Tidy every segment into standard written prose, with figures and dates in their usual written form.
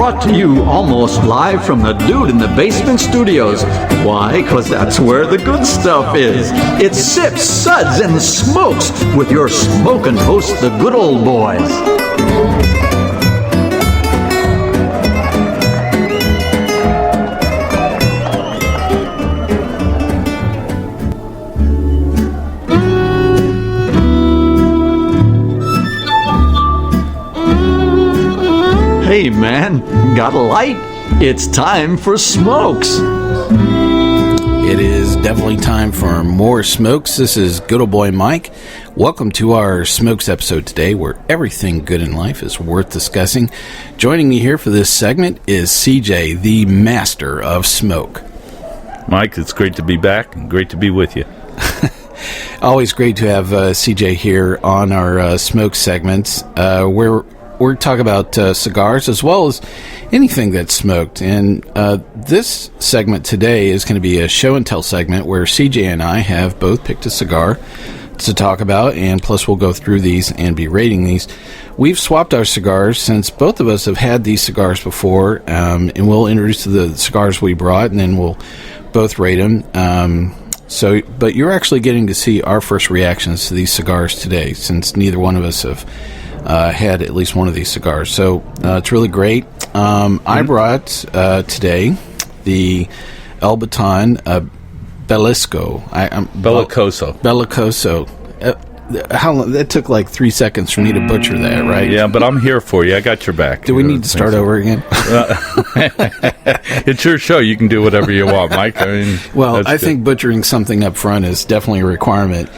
brought to you almost live from the Dude in the Basement Studios. Why? Because that's where the good stuff is. It's Sips, Suds, and Smokes with your smoking host, the good old boys. Hey man, got a light? It's time for smokes. It is definitely time for more smokes. This is good old boy Mike. Welcome to our smokes episode today, where everything good in life is worth discussing. Joining me here for this segment is CJ, the master of smoke. Mike, it's great to be back and great to be with you. Always great to have CJ here on our smoke segments, where we're talking about cigars as well as anything that's smoked. And this segment today is going to be a show and tell segment where CJ and I have both picked a cigar to talk about, and plus we'll go through these and be rating these. We've swapped our cigars since both of us have had these cigars before, and we'll introduce the cigars we brought, and then we'll both rate them. But you're actually getting to see our first reactions to these cigars today, since neither one of us have had at least one of these cigars. So it's really great. I brought today the El Baton Belicoso. Belicoso. How long? That took like 3 seconds for me to butcher that, right? Yeah, but I'm here for you. I got your back. Do we need to start over again? It's your show. You can do whatever you want, Mike. I think butchering something up front is definitely a requirement.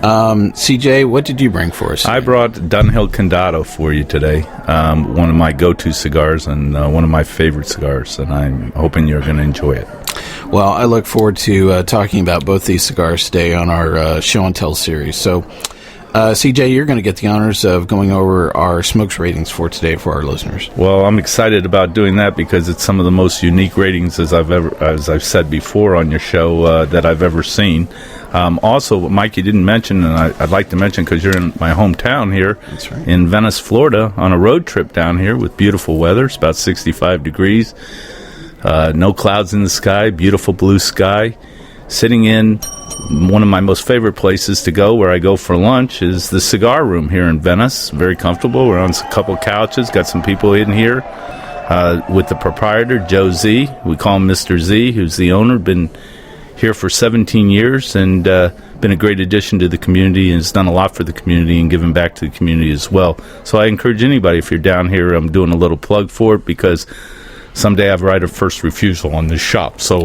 CJ, what did you bring for us today? I brought Dunhill Condado for you today. One of my go-to cigars and one of my favorite cigars, and I'm hoping you're going to enjoy it. Well, I look forward to talking about both these cigars today on our show and tell series. So, CJ, you're going to get the honors of going over our smokes ratings for today for our listeners. Well, I'm excited about doing that because it's some of the most unique ratings, as I've said before on your show, that I've ever seen. Also, Mike, you didn't mention, and I'd like to mention because you're in my hometown here. That's right. In Venice, Florida, on a road trip down here with beautiful weather. It's about 65 degrees. No clouds in the sky, beautiful blue sky. Sitting in one of my most favorite places to go, where I go for lunch, is the cigar room here in Venice. Very comfortable. We're on a couple couches. Got some people in here with the proprietor, Joe Z. We call him Mr. Z, who's the owner. Been here for 17 years and been a great addition to the community and has done a lot for the community and given back to the community as well. So I encourage anybody, if you're down here, I'm doing a little plug for it because someday I have right of first refusal on this shop. So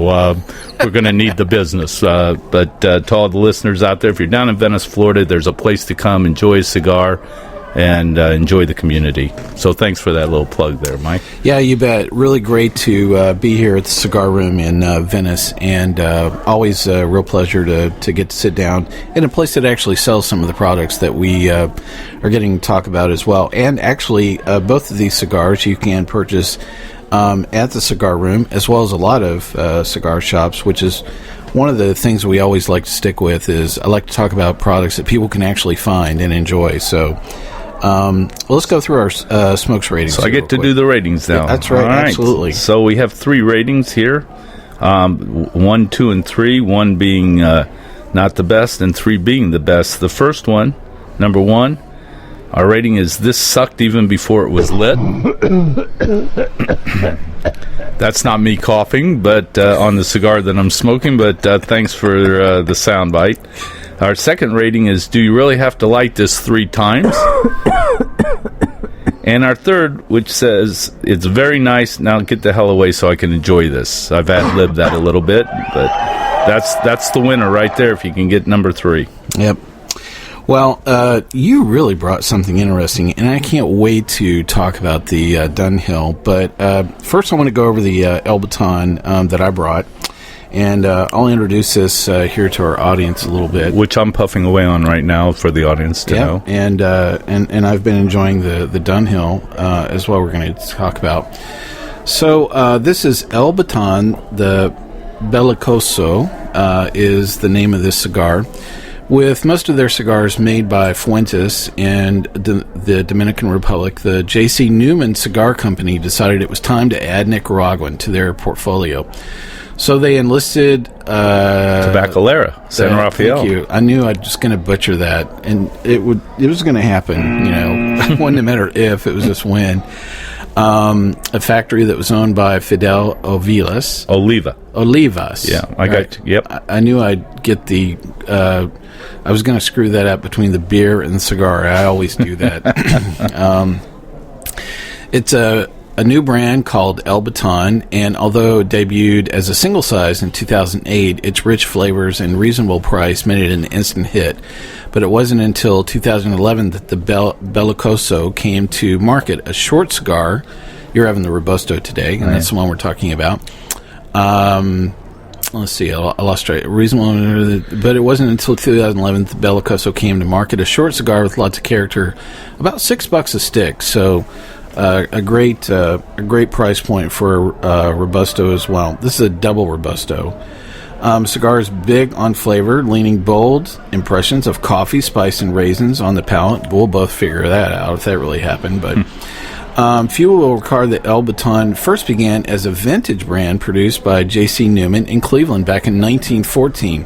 we're going to need the business. But to all the listeners out there, if you're down in Venice, Florida, there's a place to come, enjoy a cigar, and enjoy the community. So thanks for that little plug there, Mike. Yeah, you bet. Really great to be here at the Cigar Room in Venice, and always a real pleasure to get to sit down in a place that actually sells some of the products that we are getting to talk about as well. And actually, both of these cigars you can purchase at the Cigar Room, as well as a lot of cigar shops, which is one of the things we always like to stick with. Is I like to talk about products that people can actually find and enjoy. So let's go through our smokes ratings. So I get to do the ratings now. Yeah, that's right, absolutely. So we have 3 ratings here, 1, 2, and 3, 1 being not the best and 3 being the best. The first one, number 1, our rating is "This sucked even before it was lit." That's not me coughing, but on the cigar that I'm smoking, but thanks for the sound bite. Our second rating is "Do you really have to light this 3 times?" And our third, which says "It's very nice. Now get the hell away so I can enjoy this." I've ad-libbed that a little bit, but that's the winner right there if you can get number 3. Yep. Well, you really brought something interesting, and I can't wait to talk about the Dunhill. But first I want to go over the El Baton that I brought. And I'll introduce this here to our audience a little bit, which I'm puffing away on right now for the audience to know. And I've been enjoying the Dunhill as well. We're going to talk about. So this is El Baton. The Belicoso is the name of this cigar. With most of their cigars made by Fuentes and the Dominican Republic, the J.C. Newman Cigar Company decided it was time to add Nicaraguan to their portfolio. So they enlisted... Tabacalera, San Rafael. Thank you. I knew I was just going to butcher that, and it was going to happen, It wasn't a matter if, it was just when. A factory that was owned by Fidel Olivas. Yeah, I got you. Yep. I knew I'd get the... I was going to screw that up between the beer and the cigar. I always do that. It's a new brand called El Baton, and although it debuted as a single size in 2008, its rich flavors and reasonable price made it an instant hit. But it wasn't until 2011 that the Belicoso came to market, a short cigar. You're having the Robusto today, and that's the one we're talking about. Let's see, I lost track. Reasonable, but it wasn't until 2011 that the Belicoso came to market, a short cigar with lots of character, about $6 a stick. So a great price point for Robusto as well. This is a double Robusto. Cigar is big on flavor, leaning bold impressions of coffee, spice, and raisins on the palate. We'll both figure that out if that really happened. But few will recall that El Baton first began as a vintage brand produced by J.C. Newman in Cleveland back in 1914.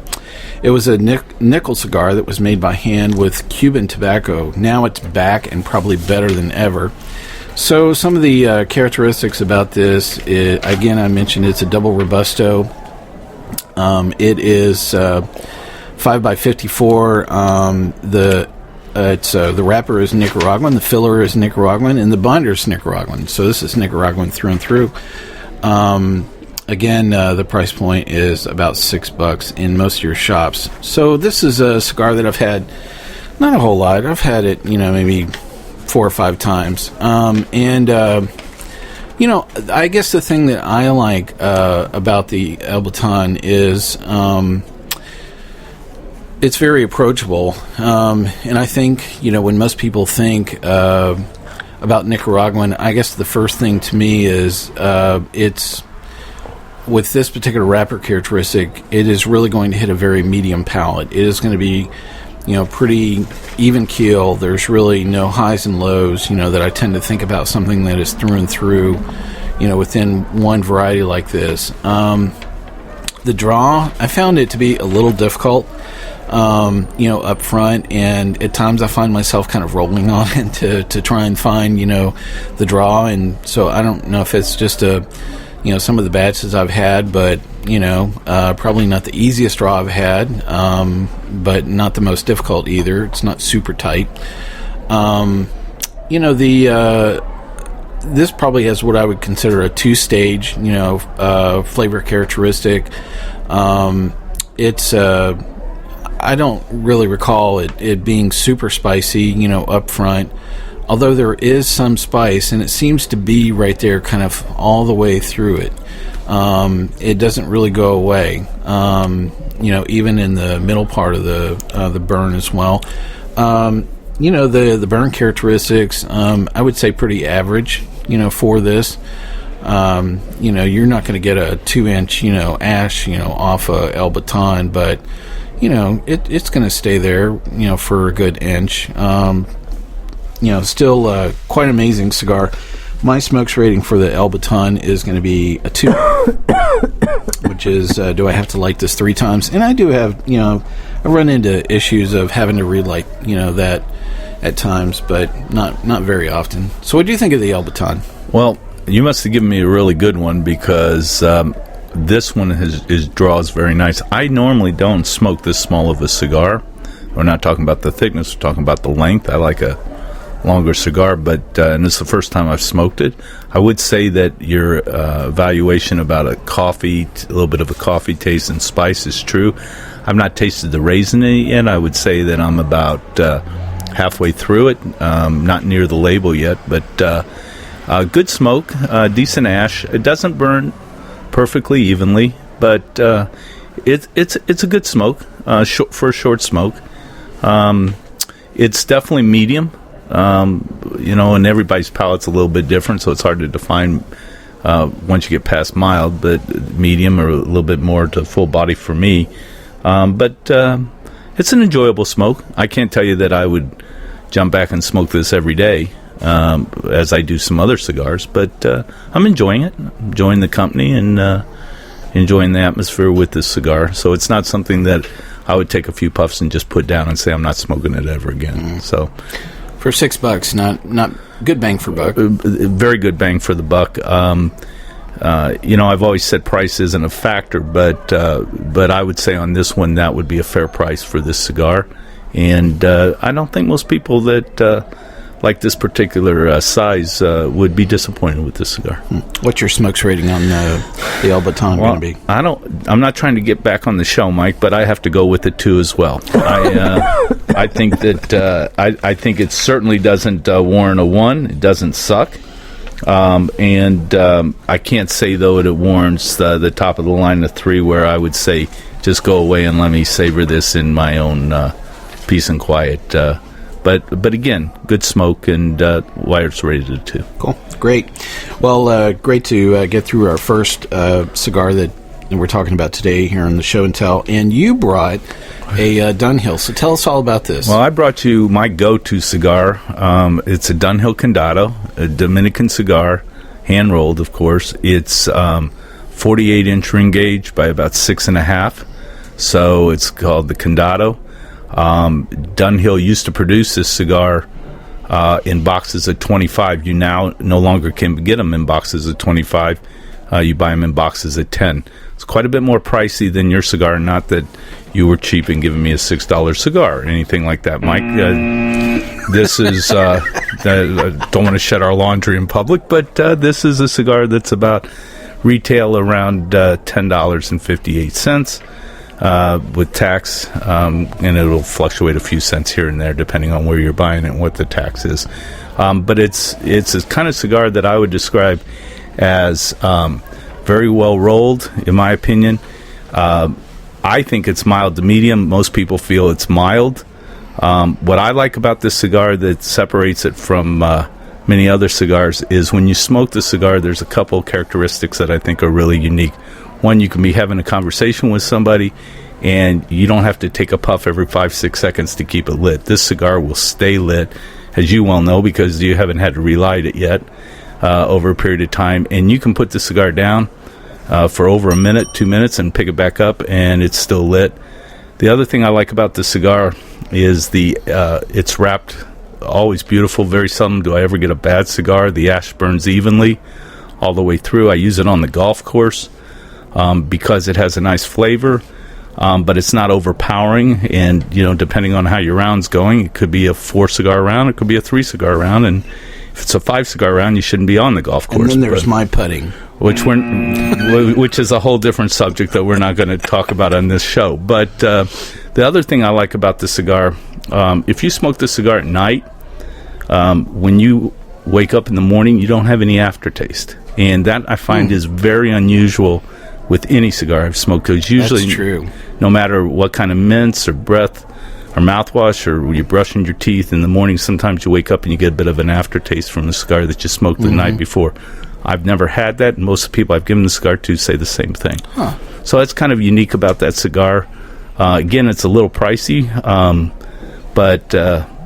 It was a nickel cigar that was made by hand with Cuban tobacco. Now it's back and probably better than ever. So some of the characteristics about this, again, I mentioned it's a double Robusto. It is 5x54. The wrapper is Nicaraguan, the filler is Nicaraguan, and the binder is Nicaraguan. So this is Nicaraguan through and through. Again, the price point is about $6 in most of your shops. So this is a cigar that I've had not a whole lot. I've had it, maybe 4 or 5 times. I guess the thing that I like about the El Baton is it's very approachable. And I think, when most people think about Nicaraguan, I guess the first thing to me is it's, with this particular wrapper characteristic, it is really going to hit a very medium palate. It is going to be, pretty even keel. There's really no highs and lows, that I tend to think about something that is through and through, within one variety like this. The draw, I found it to be a little difficult, up front, and at times I find myself kind of rolling on it to try and find, the draw, and so I don't know if it's just some of the batches I've had, but probably not the easiest draw I've had, but not the most difficult either. It's not super tight. This probably has what I would consider a 2-stage, flavor characteristic. It's I don't really recall it being super spicy, up front. Although there is some spice, and it seems to be right there kind of all the way through it. It doesn't really go away, even in the middle part of the burn as well. The burn characteristics, I would say pretty average, for this. You're not going to get a 2-inch, ash, off a El Baton, but, it's going to stay there, for a good inch. Still quite an amazing cigar. My smokes rating for the El Baton is going to be a 2, which is, do I have to light this 3 times? And I do have, I run into issues of having to relight, that at times, but not very often. So what do you think of the El Baton? Well, you must have given me a really good one, because this one his draw is very nice. I normally don't smoke this small of a cigar. We're not talking about the thickness, we're talking about the length. I like a longer cigar, but and this is the first time I've smoked it. I would say that your evaluation about a little bit of a coffee taste and spice is true. I've not tasted the raisin yet. I would say that I'm about halfway through it, not near the label yet, but good smoke, decent ash. It doesn't burn perfectly evenly, but it's a good smoke for a short smoke. It's definitely medium. And everybody's palate's a little bit different, so it's hard to define once you get past mild, but medium or a little bit more to full body for me. But it's an enjoyable smoke. I can't tell you that I would jump back and smoke this every day, as I do some other cigars, but I'm enjoying it, enjoying the company, and enjoying the atmosphere with this cigar. So it's not something that I would take a few puffs and just put down and say I'm not smoking it ever again. So for $6, not good bang for buck. Very good bang for the buck. I've always said price isn't a factor, but I would say on this one that would be a fair price for this cigar. And I don't think most people that like this particular size would be disappointed with this cigar. What's your smokes rating on the El Baton going to be? I'm not trying to get back on the show, Mike, but I have to go with it too as well. I think that I think it certainly doesn't warrant a 1. It doesn't suck. And I can't say, though, it warrants the top of the line of 3, where I would say just go away and let me savor this in my own peace and quiet. But again, good smoke, and Wired's rated a 2. Cool. Great. Well, great to get through our first cigar that we're talking about today here on the Show and Tell. And you brought a Dunhill. So tell us all about this. Well, I brought you my go-to cigar. It's a Dunhill Condado, a Dominican cigar, hand-rolled, of course. It's 48-inch ring gauge by about 6.5. So it's called the Condado. Dunhill used to produce this cigar in boxes of 25. You now no longer can get them in boxes of 25. You buy them in boxes of 10. It's quite a bit more pricey than your cigar. Not that you were cheap and giving me a $6 cigar or anything like that, Mike. This is don't want to shed our laundry in public, but this is a cigar that's about retail around $10.58. With tax, and it'll fluctuate a few cents here and there depending on where you're buying it and what the tax is. But it's a kind of cigar that I would describe as very well rolled, in my opinion. I think it's mild to medium. Most people feel it's mild. What I like about this cigar that separates it from many other cigars is when you smoke the cigar, there's a couple characteristics that I think are really unique. One, you can be having a conversation with somebody, and you don't have to take a puff every 5-6 seconds to keep it lit. This cigar will stay lit, as you well know, because you haven't had to relight it yet over a period of time. And you can put the cigar down for over a minute, 2 minutes, and pick it back up, and it's still lit. The other thing I like about the cigar is it's wrapped always beautiful. Very seldom do I ever get a bad cigar. The ash burns evenly all the way through. I use it on the golf course. Because it has a nice flavor, but it's not overpowering. And, depending on how your round's going, it could be a 4-cigar round, it could be a 3-cigar round. And if it's a 5-cigar round, you shouldn't be on the golf course. And then there's my putting. Which is a whole different subject that we're not going to talk about on this show. But the other thing I like about the cigar, if you smoke the cigar at night, when you wake up in the morning, you don't have any aftertaste. And that, I find, is very unusual with any cigar I've smoked, because usually, that's true. No matter what kind of mints or breath or mouthwash or you're brushing your teeth in the morning, sometimes you wake up and you get a bit of an aftertaste from the cigar that you smoked the night before. I've never had that, and most of the people I've given the cigar to say the same thing. Huh. So that's kind of unique about that cigar. Again, it's a little pricey, but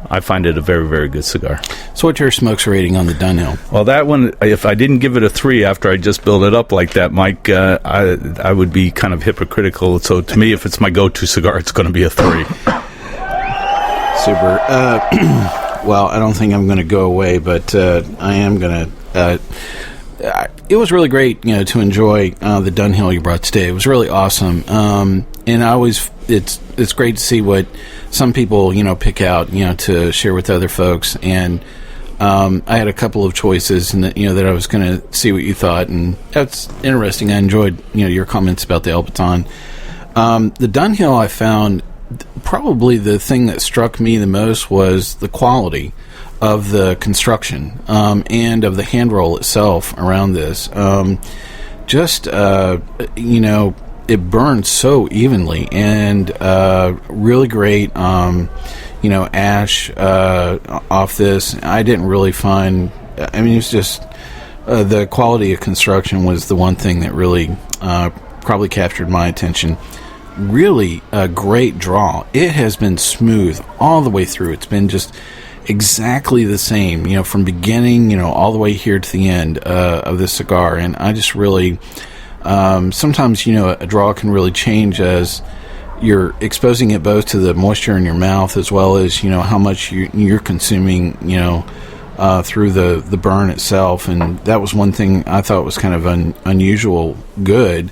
I find it a very, very good cigar. So what's your smokes rating on the Dunhill? Well, that one, if I didn't give it a 3 after I just built it up like that, Mike, I would be kind of hypocritical. So to me, if it's my go-to cigar, it's going to be a 3. Super. Well, I don't think I'm going to go away, but I am going to... it was really great, to enjoy the Dunhill you brought today. It was really awesome. And I always... It's great to see what some people, pick out, to share with other folks. And I had a couple of choices, and that I was going to see what you thought, and that's interesting. I enjoyed, your comments about the El Baton. The Dunhill, I found probably the thing that struck me the most was the quality of the construction and of the hand roll itself around this. It burned so evenly, and really great, ash off this. I didn't really find... it's just... the quality of construction was the one thing that really probably captured my attention. really a great draw. It has been smooth all the way through. It's been just exactly the same, from beginning, all the way here to the end of the cigar. And I just really, sometimes, a draw can really change as you're exposing it both to the moisture in your mouth as well as, how much you're consuming, through the burn itself. And that was one thing I thought was kind of unusual good,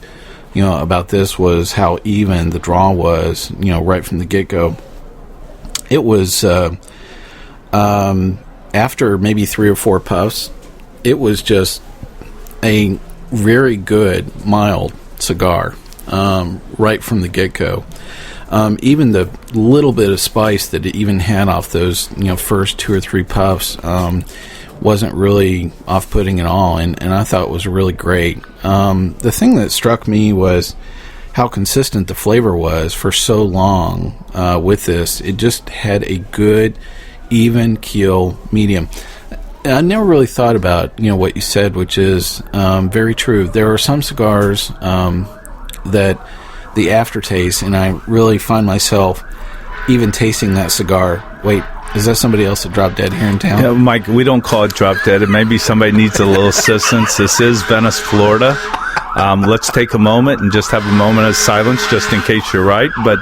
about this, was how even the draw was, right from the get-go. It was, after maybe 3 or 4 puffs, it was just a very good, mild cigar, right from the get-go. Even the little bit of spice that it even had off those, first 2 or 3 puffs, wasn't really off-putting at all, and I thought it was really great. The thing that struck me was how consistent the flavor was for so long with this. It just had a good, even keel medium. I never really thought about, what you said, which is very true. There are some cigars that the aftertaste, and I really find myself even tasting that cigar. Wait, is that somebody else that dropped dead here in town? Yeah, Mike, we don't call it drop dead. Maybe somebody needs a little assistance. This is Venice, Florida. Let's take a moment and just have a moment of silence just in case you're right. But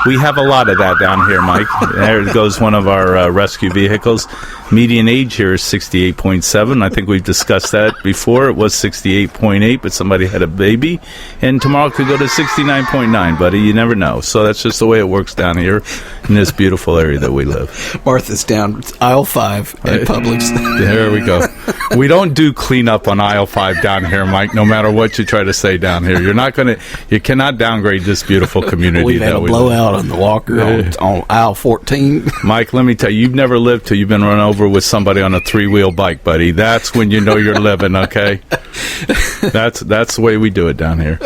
we have a lot of that down here, Mike. There goes one of our rescue vehicles. Median age here is 68.7. I think we've discussed that before. It was 68.8, but somebody had a baby. And tomorrow could go to 69.9, buddy. You never know. So that's just the way it works down here in this beautiful area that we live. Martha's down. It's aisle 5 at Publix. There we go. We don't do cleanup on aisle 5 down here, Mike, no matter what you try to say down here. You cannot downgrade this beautiful community. We've had a blowout on the walker on aisle 14. Mike, let me tell you, you've never lived till you've been run over with somebody on a 3-wheel bike, buddy. That's when you know you're living, okay? That's the way we do it down here.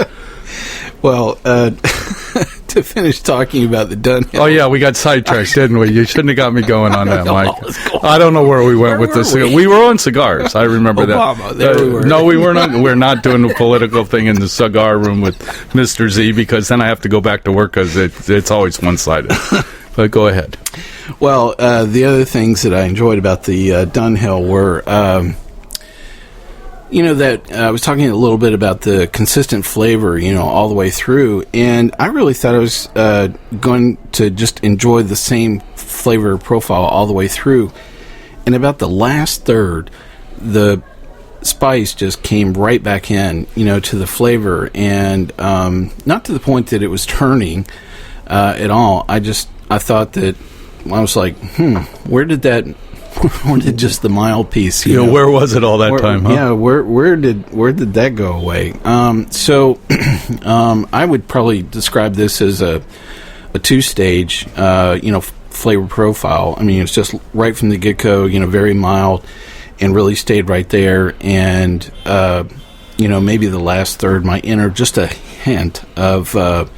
Well, to finish talking about the Dunhill. Oh, yeah, we got sidetracked, didn't we? You shouldn't have got me going on that, Mike. I don't know where we went with this. We were on cigars. I remember Obama, that. There we were. No, we were not. We're not doing the political thing in the cigar room with Mr. Z, because then I have to go back to work because it's always one-sided. But go ahead. Well, the other things that I enjoyed about the Dunhill were, that I was talking a little bit about the consistent flavor, all the way through. And I really thought I was going to just enjoy the same flavor profile all the way through. And about the last third, the spice just came right back in, to the flavor. And not to the point that it was turning at all. I thought that, I was like, where did just the mild piece, where was it all that time, huh? Yeah, where did that go away? So I would probably describe this as a 2-stage, flavor profile. I mean, it's just right from the get-go, very mild, and really stayed right there. And, maybe the last third might enter just a hint of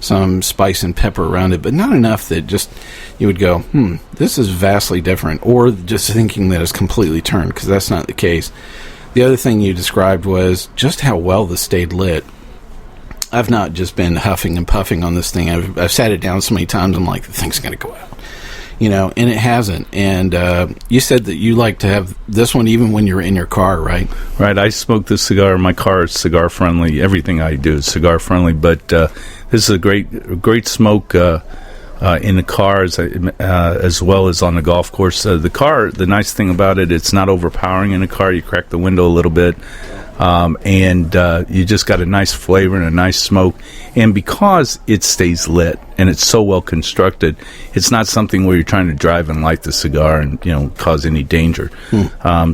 some spice and pepper around it, but not enough that just you would go, this is vastly different, or just thinking that it's completely turned, because that's not the case. The other thing you described was just how well this stayed lit. I've not just been huffing and puffing on this thing. I've sat it down so many times, I'm like, the thing's going to go out. And it hasn't. And you said that you like to have this one even when you're in your car, right? Right. I smoke this cigar in my car. It's cigar friendly. Everything I do is cigar friendly. But this is a great smoke in the car as well as on the golf course. The car, the nice thing about it, it's not overpowering in the car. You crack the window a little bit. And you just got a nice flavor and a nice smoke. And because it stays lit and it's so well constructed, it's not something where you're trying to drive and light the cigar and cause any danger.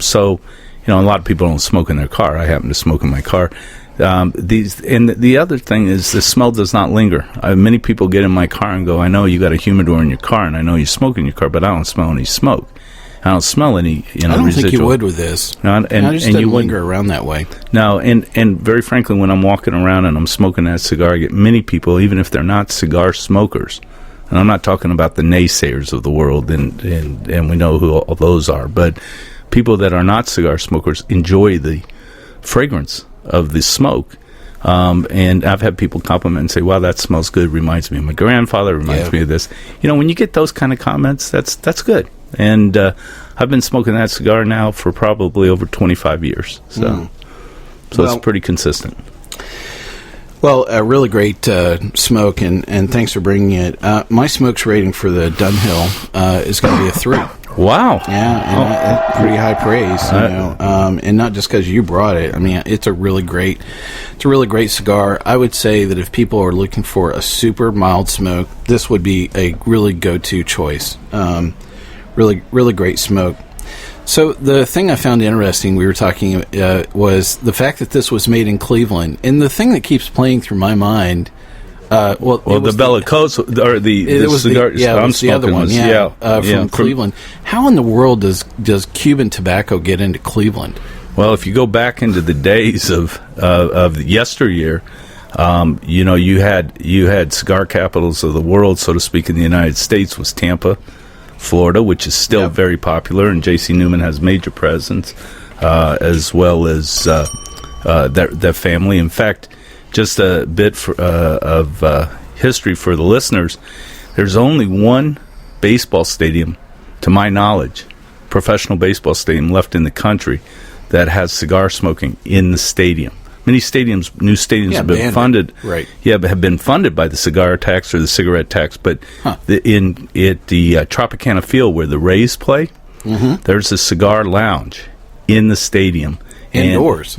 So a lot of people don't smoke in their car. I happen to smoke in my car. The other thing is the smell does not linger. Many people get in my car and go, I know you got a humidor in your car and I know you smoke in your car, but I don't smell any smoke. I don't smell any, I don't residual. think you would with this. No, I just didn't linger around that way. No, and very frankly, when I'm walking around and I'm smoking that cigar, I get many people, even if they're not cigar smokers, and I'm not talking about the naysayers of the world, and we know who all those are, but people that are not cigar smokers enjoy the fragrance of the smoke, And I've had people compliment and say, "Wow, that smells good. Reminds me of my grandfather. Reminds me of this." When you get those kind of comments, that's good. And I've been smoking that cigar now for probably over 25 years. So it's pretty consistent. Well, a really great smoke, and thanks for bringing it. My smokes rating for the Dunhill is going to be a 3. Wow. Yeah, and pretty high praise, and not just because you brought it. I mean, it's a really great cigar. I would say that if people are looking for a super mild smoke, this would be a really go-to choice. Really, really great smoke. So the thing I found interesting, we were talking, was the fact that this was made in Cleveland. And the thing that keeps playing through my mind, the Belicoso, or the cigar I'm the other one, from Cleveland. How in the world does Cuban tobacco get into Cleveland? Well, if you go back into the days of yesteryear, you had cigar capitals of the world, so to speak, in the United States was Tampa, Florida, which is still very popular, and J.C. Newman has major presence, as well as their family. In fact, just a bit of history for the listeners, there's only one baseball stadium, to my knowledge, professional baseball stadium left in the country that has cigar smoking in the stadium. Many new stadiums have been funded, right? Yeah, but have been funded by the cigar tax or the cigarette tax. But the Tropicana Field where the Rays play, there's a cigar lounge in the stadium, indoors,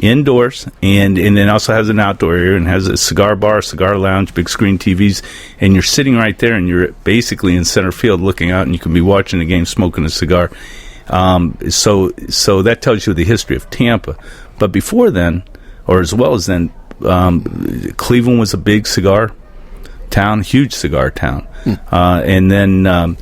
and it also has an outdoor area and has a cigar bar, cigar lounge, big screen TVs, and you're sitting right there, and you're basically in center field looking out, and you can be watching the game, smoking a cigar. So that tells you the history of Tampa. But before then, or as well as then, Cleveland was a big cigar town, huge cigar town. And then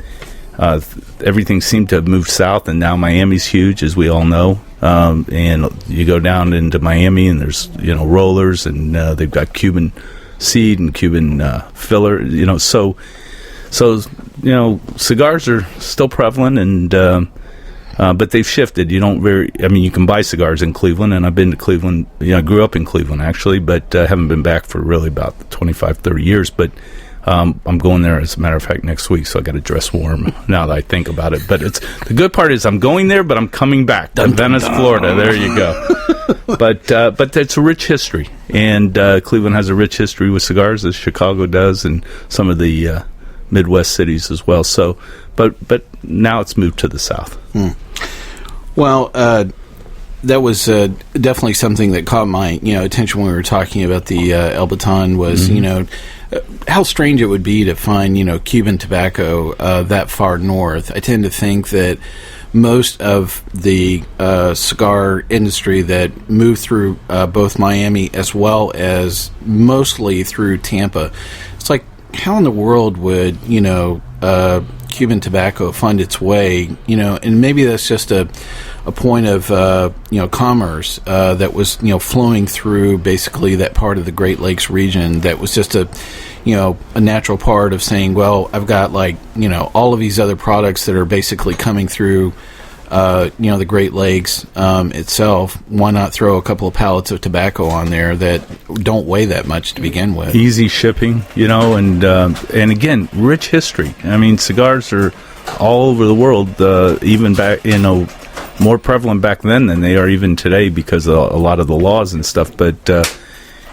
everything seemed to have moved south, and now Miami's huge, as we all know. And you go down into Miami, and there's rollers, and they've got Cuban seed and Cuban filler. So cigars are still prevalent, and but they've shifted. You can buy cigars in Cleveland, and I've been to Cleveland. I grew up in Cleveland, actually, but haven't been back for really about 25, 30 years. But I'm going there, as a matter of fact, next week, so I got to dress warm now that I think about it. But the good part is I'm going there, but I'm coming back to Venice, Florida. There you go. But it's a rich history, and Cleveland has a rich history with cigars, as Chicago does, and some of the Midwest cities as well. So, but now it's moved to the south. Well, that was definitely something that caught my attention when we were talking about the El Baton. Was how strange it would be to find Cuban tobacco that far north. I tend to think that most of the cigar industry that moved through both Miami as well as mostly through Tampa, it's like, how in the world would Cuban tobacco find its way? And maybe that's just a point of commerce that was flowing through basically that part of the Great Lakes region. That was just a natural part of saying, well, I've got all of these other products that are basically coming through the Great Lakes itself. Why not throw a couple of pallets of tobacco on there that don't weigh that much to begin with? Easy shipping, and again, rich history. I mean, cigars are all over the world, even back, more prevalent back then than they are even today because of a lot of the laws and stuff. But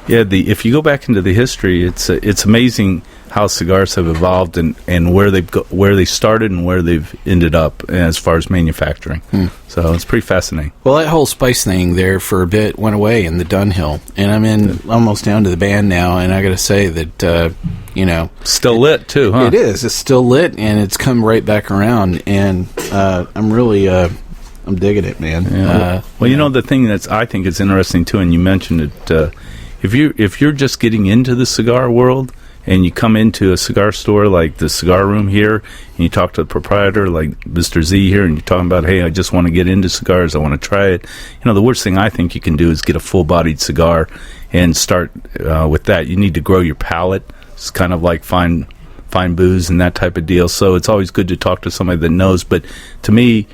if you go back into the history, it's amazing how cigars have evolved and where they started and where they've ended up as far as manufacturing. So it's pretty fascinating. Well, that whole spice thing there for a bit went away in the Dunhill, and I'm almost down to the band now, and I got to say that still lit too, huh? It is. It's still lit, and it's come right back around, and I'm really I'm digging it, man. Yeah. The thing that's I think is interesting too, and you mentioned it. If you're just getting into the cigar world, and you come into a cigar store like the Cigar Room here, and you talk to the proprietor like Mr. Z here, and you're talking about, hey, I just want to get into cigars, I want to try it. The worst thing I think you can do is get a full-bodied cigar and start with that. You need to grow your palate. It's kind of like fine booze and that type of deal. So it's always good to talk to somebody that knows. But to me,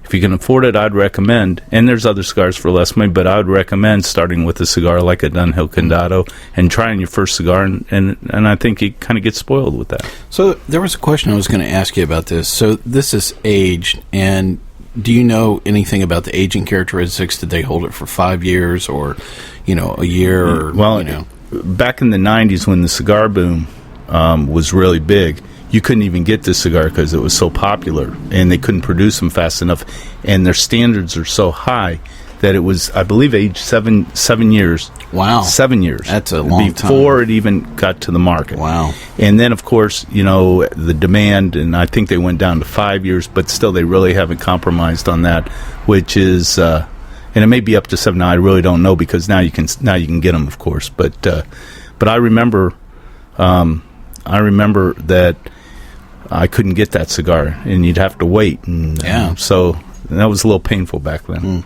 if you can afford it, I'd recommend, and there's other cigars for less money, but I would recommend starting with a cigar like a Dunhill Condado and trying your first cigar, and I think you kind of get spoiled with that. So there was a question I was going to ask you about this. So this is aged, and do you know anything about the aging characteristics? Did they hold it for 5 years or, a year? Or, well, back in the 90s when the cigar boom was really big, you couldn't even get this cigar because it was so popular, and they couldn't produce them fast enough, and their standards are so high that it was, I believe, aged 7 years. Wow. 7 years. That's a long time. Before it even got to the market. Wow. And then, of course, the demand, and I think they went down to 5 years, but still they really haven't compromised on that, which is, and it may be up to 7 now, I really don't know, because now you can get them, of course. But I remember that I couldn't get that cigar, and you'd have to wait. And, so that was a little painful back then. Mm.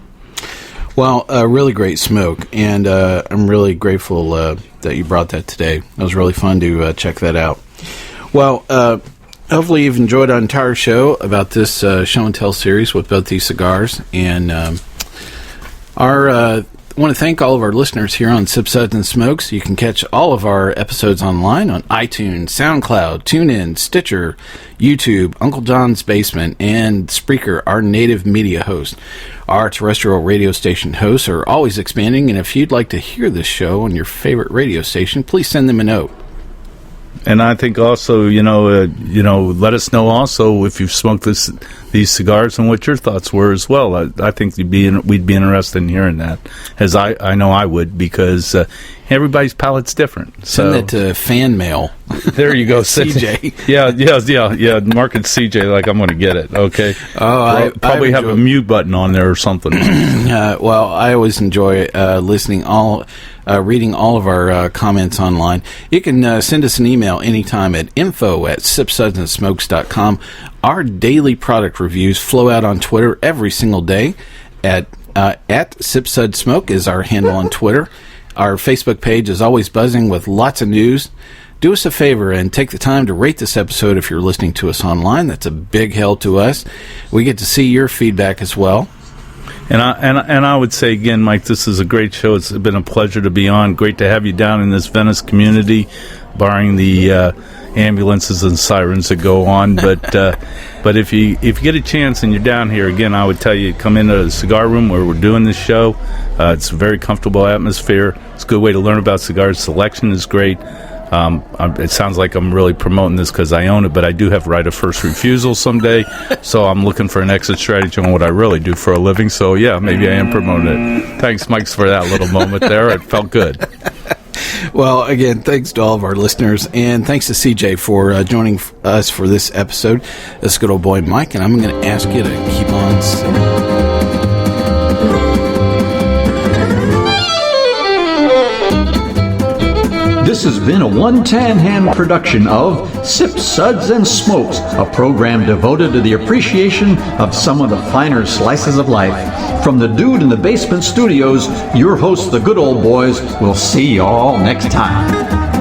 Well, really great smoke, and I'm really grateful that you brought that today. It was really fun to check that out. Well, hopefully you've enjoyed our entire show about this show and tell series with both these cigars, and I want to thank all of our listeners here on Sip, Suds, and Smokes. You can catch all of our episodes online on iTunes, SoundCloud, TuneIn, Stitcher, YouTube, Uncle John's Basement, and Spreaker, our native media host. Our terrestrial radio station hosts are always expanding, and if you'd like to hear this show on your favorite radio station, please send them a note. And I think also, let us know also if you've smoked these cigars and what your thoughts were as well. I think we'd be interested in hearing that, as I know I would, because everybody's palate's different. Send that to fan mail. There you go, CJ. Yeah. Mark it CJ like I'm going to get it. Okay. Oh, I probably have a mute button on there or something. Well, I always enjoy reading all of our comments online. You can send us an email anytime at info@sipsudsandsmokes.com. Our daily product reviews flow out on Twitter every single day. At SipSudSmoke is our handle on Twitter. Our Facebook page is always buzzing with lots of news. Do us a favor and take the time to rate this episode if you're listening to us online. That's a big help to us. We get to see your feedback as well. And I would say again, Mike, this is a great show. It's been a pleasure to be on. Great to have you down in this Venice community, barring the ambulances and sirens that go on. But if you get a chance and you're down here again, I would tell you come into the cigar room where we're doing this show. It's a very comfortable atmosphere. It's a good way to learn about cigars. Selection is great. It sounds like I'm really promoting this because I own it, but I do have right of first refusal someday, so I'm looking for an exit strategy on what I really do for a living. So, yeah, maybe I am promoting it. Thanks, Mike, for that little moment there. It felt good. Well, again, thanks to all of our listeners, and thanks to CJ for joining us for this episode. This is good old boy Mike, and I'm going to ask you to keep on sipping. This has been a One Tan Hand production of Sip, Suds, and Smokes, a program devoted to the appreciation of some of the finer slices of life. From the Dude in the Basement Studios, your hosts, the Good Old Boys, will see you all next time.